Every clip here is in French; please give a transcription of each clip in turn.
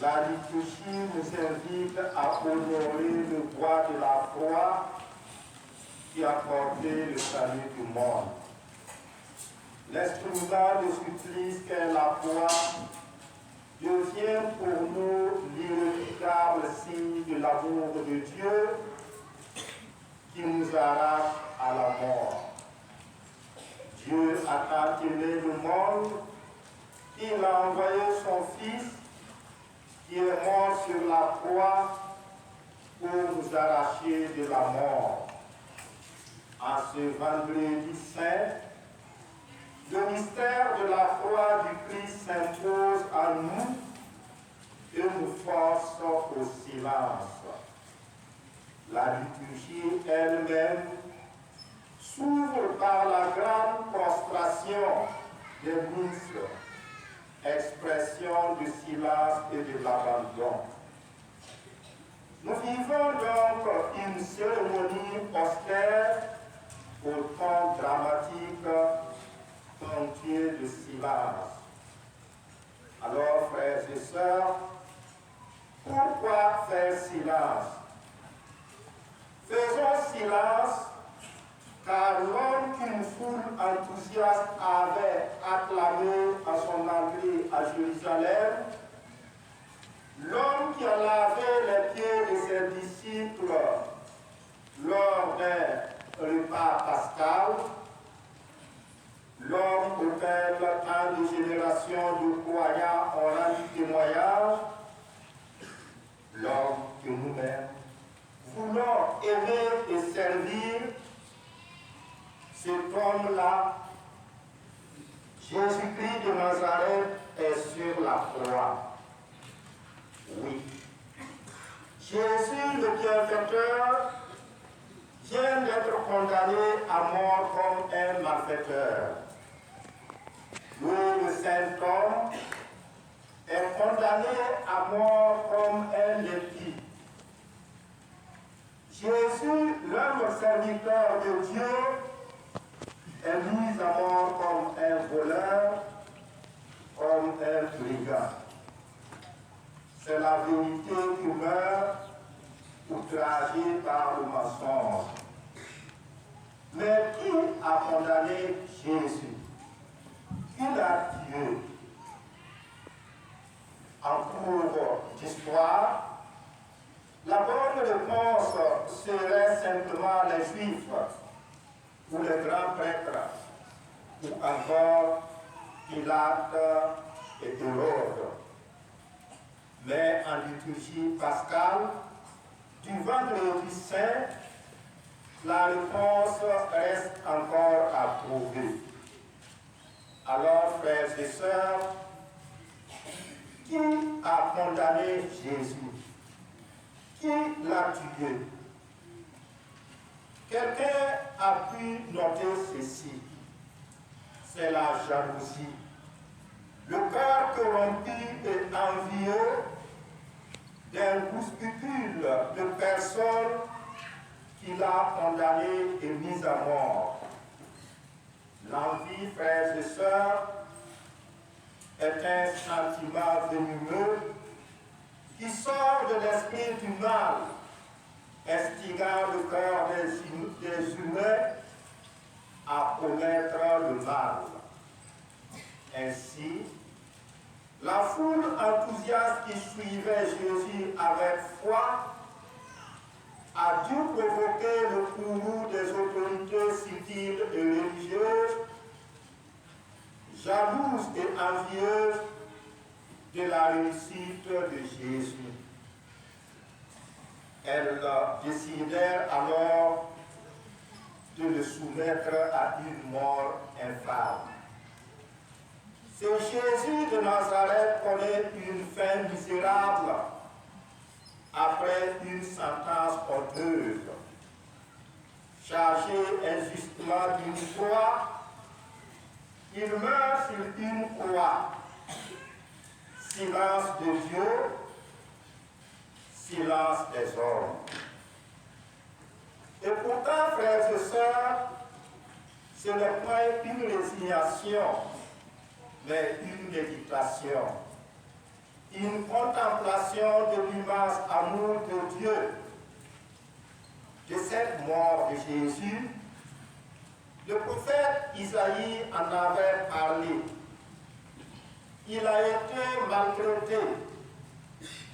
La liturgie nous invite à honorer le bois de la croix qui a porté le salut du monde. L'instrument de supplice qu'est la croix devient pour nous l'irréfutable signe de l'amour de Dieu qui nous arrache à la mort. Dieu a tant aimé le monde qu'il a envoyé son Fils qui est mort sur la croix pour nous arracher de la mort. En ce vendredi saint, le mystère de la croix du Christ s'impose à nous et nous force au silence. La liturgie elle-même s'ouvre par la grande prostration des ministres, expression de silence et de l'abandon. Nous vivons donc une cérémonie austère au ton dramatique, ponctué de silence. Alors, frères et sœurs, pourquoi faire silence? Faisons silence, car l'homme qu'une foule enthousiaste avait acclamé à son entrée à Jérusalem, l'homme qui a lavé les pieds de ses disciples lors d'un repas pascal, l'homme auquel tant de générations de croyants ont rendu témoignage, l'homme que nous-mêmes voulons aimer et servir, cet homme-là, Jésus-Christ de Nazareth, est sur la croix. Oui. Jésus, le bienfaiteur, vient d'être condamné à mort comme un malfaiteur. Lui, le saint homme, est condamné à mort comme un impie. Jésus, l'homme serviteur de Dieu, est mis à mort comme un voleur, comme un brigand. C'est la vérité qui meurt, outragée par le mensonge. Mais qui a condamné Jésus? Qui l'a tué? En cours d'histoire, la bonne réponse serait simplement les Juifs, ou les grands prêtres, ou encore Pilate et Hérode. Mais en liturgie pascale, du vendredi saint, la réponse reste encore à trouver. Alors, frères et sœurs, qui a condamné Jésus? Qui l'a tué? Quelqu'un a pu noter ceci. C'est la jalousie. Le cœur corrompu et envieux d'un groupuscule de personnes qu'il a condamnées et mises à mort. L'envie, frères et sœurs, est un sentiment venimeux qui sort de l'esprit du mal, instigant le cœur des humains à commettre le mal. Ainsi, la foule enthousiaste qui suivait Jésus avec foi a dû provoquer le courroux des autorités civiles et religieuses, jalouses et envieuses de la réussite de Jésus. Elles décidèrent alors de le soumettre à une mort infâme. C'est Jésus de Nazareth connaît une fin misérable après une sentence honteuse. Chargé injustement d'une croix, il meurt sur une croix. Silence de Dieu, silence des hommes. Et pourtant, frères et sœurs, ce n'est pas une résignation, mais une méditation. une contemplation de l'immense amour de Dieu. De cette mort de Jésus, le prophète Isaïe en avait parlé. Il a été maltraité,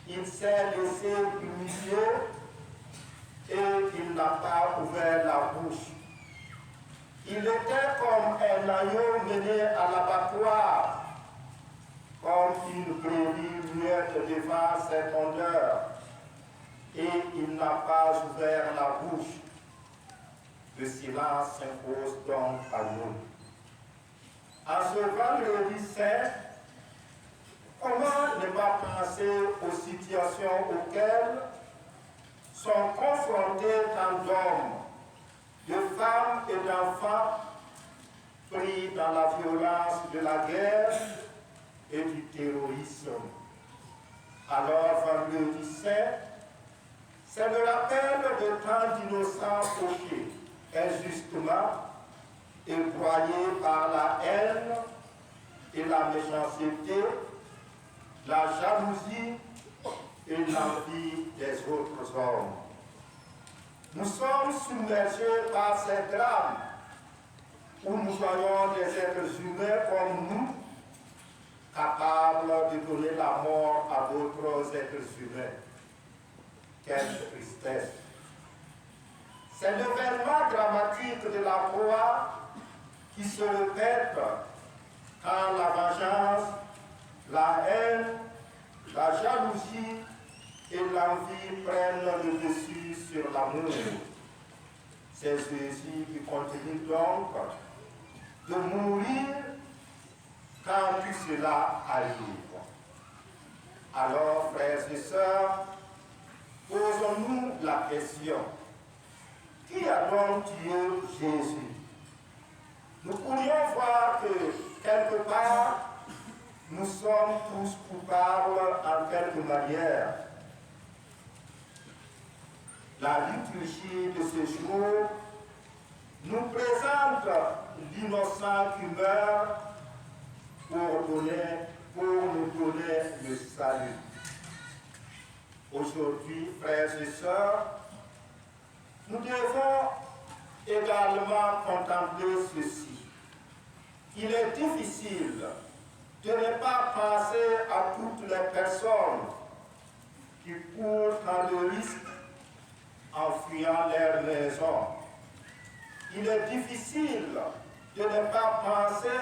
il s'est laissé humilier et il n'a pas ouvert la bouche. Il était comme un agneau mené à l'abattoir, comme une brebis muette devant ses tondeurs, et il n'a pas ouvert la bouche. Le silence s'impose donc à nous. En ce vendredi saint, comment ne pas penser aux situations auxquelles sont confrontés tant d'hommes, de femmes et d'enfants pris dans la violence de la guerre et du terrorisme. Alors, vendredi saint, c'est le rappel de tant d'innocents fauchés, injustement et broyés par la haine et la méchanceté, la jalousie et l'envie des autres hommes. Nous sommes submergés par ces drames où nous voyons des êtres humains comme nous, capables de donner la mort à d'autres êtres humains. Quelle tristesse! C'est l'événement dramatique de la croix qui se répète quand la vengeance, la haine, la jalousie et l'envie prennent le dessus sur l'amour. C'est Jésus qui continue donc de mourir quand tout cela arrive. Alors, frères et sœurs, posons-nous la question: qui a donc tué Jésus? Nous pourrions voir que, quelque part, nous sommes tous coupables en quelque manière. La liturgie de ce jour nous présente l'innocent qui meurt pour nous donner le salut. Aujourd'hui, frères et sœurs, nous devons également contempler ceci. Il est difficile de ne pas penser à toutes les personnes qui courent dans le risque en fuyant leur maison. Il est difficile de ne pas penser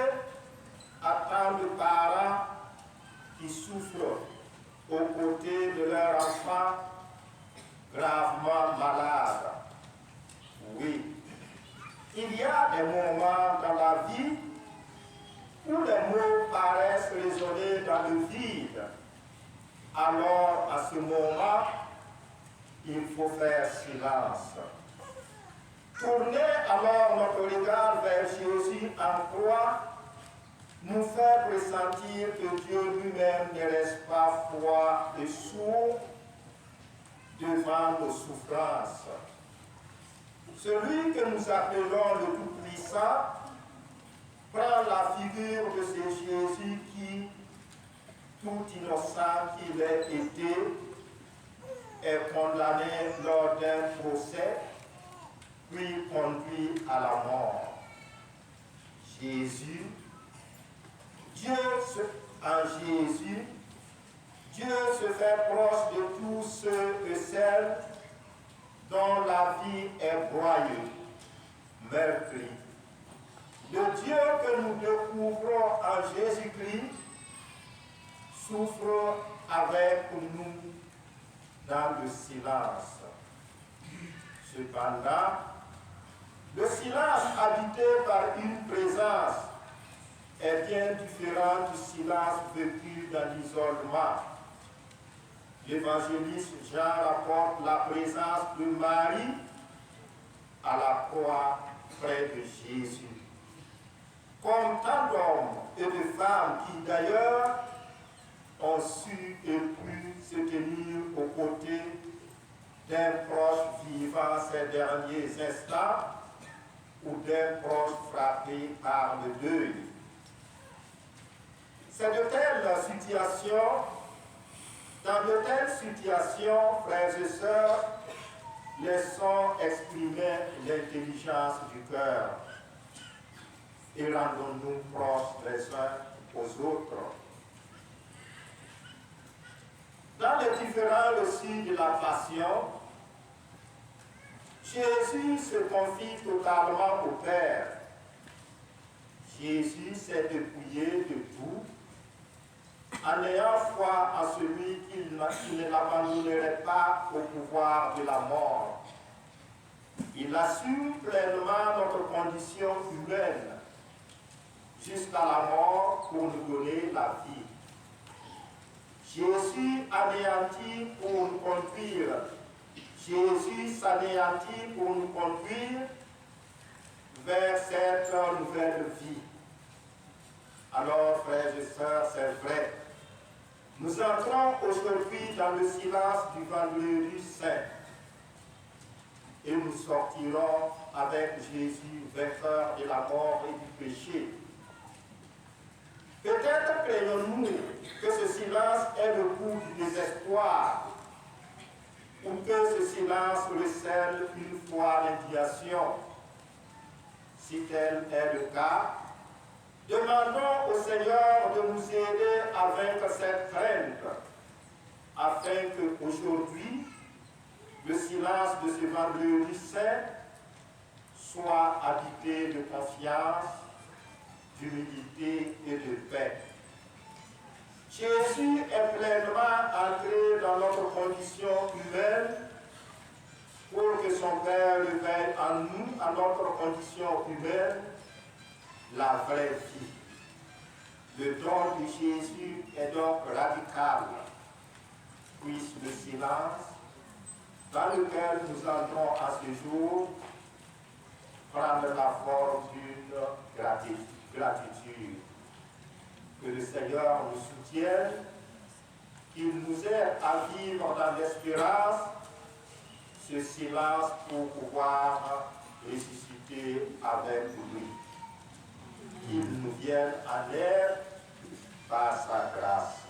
à tant de parents qui souffrent aux côtés de leurs enfants gravement malades. Oui, il y a des moments dans la vie où les mots paraissent résonner dans le vide. Alors, à ce moment, il faut faire silence. Tourner alors notre regard vers Jésus en croix nous fait pressentir que Dieu lui-même ne reste pas froid et sourd devant nos souffrances. Celui que nous appelons le Tout-Puissant prend la figure de ce Jésus qui, tout innocent qu'il ait été, est condamné lors d'un procès, puis conduit à la mort. Jésus, en Jésus, Dieu se fait proche de tous ceux et celles dont la vie est broyée, meurtrie. Le Dieu que nous découvrons en Jésus-Christ souffre avec nous dans le silence. Cependant, le silence habité par une présence est bien différent du silence vécu dans l'isolement. L'évangéliste Jean rapporte la présence de Marie à la croix près de Jésus. Comme tant d'hommes et de femmes qui d'ailleurs ont su et pu se tenir aux côtés d'un proche vivant ces derniers instants ou d'un proche frappé par le deuil. C'est de telles situations Dans de telles situations, frères et sœurs, laissons exprimer l'intelligence du cœur et rendons-nous proches les uns aux autres. Dans les différents récits de la Passion, Jésus se confie totalement au Père. Jésus s'est dépouillé de tout, en ayant foi en celui qui ne l'abandonnerait pas au pouvoir de la mort. Il assume pleinement notre condition humaine jusqu'à la mort pour nous donner la vie. Jésus anéantit pour nous conduire. Jésus s'anéantit pour nous conduire vers cette nouvelle vie. Alors, frères et sœurs, c'est vrai. Nous entrons aujourd'hui dans le silence du Vendredi Saint et nous sortirons avec Jésus, vainqueur de la mort et du péché. Peut-être craignons-nous que ce silence ait le goût du désespoir ou que ce silence recèle une fois l'indignation. Si tel est le cas, demandons au Seigneur de nous aider à vaincre cette crainte, afin qu'aujourd'hui, le silence de ce Vendredi Saint soit habité de confiance, d'humilité et de paix. Jésus est pleinement entré dans notre condition humaine pour que son Père réveille en nous, à notre condition humaine, la vraie vie. Le don de Jésus est donc radical. Puisse le silence dans lequel nous entrons à ce jour prendre la forme d'une gratitude. Que le Seigneur nous soutienne, qu'il nous aide à vivre dans l'espérance ce silence pour pouvoir ressusciter avec lui. Qu'il nous vienne en aide par sa grâce.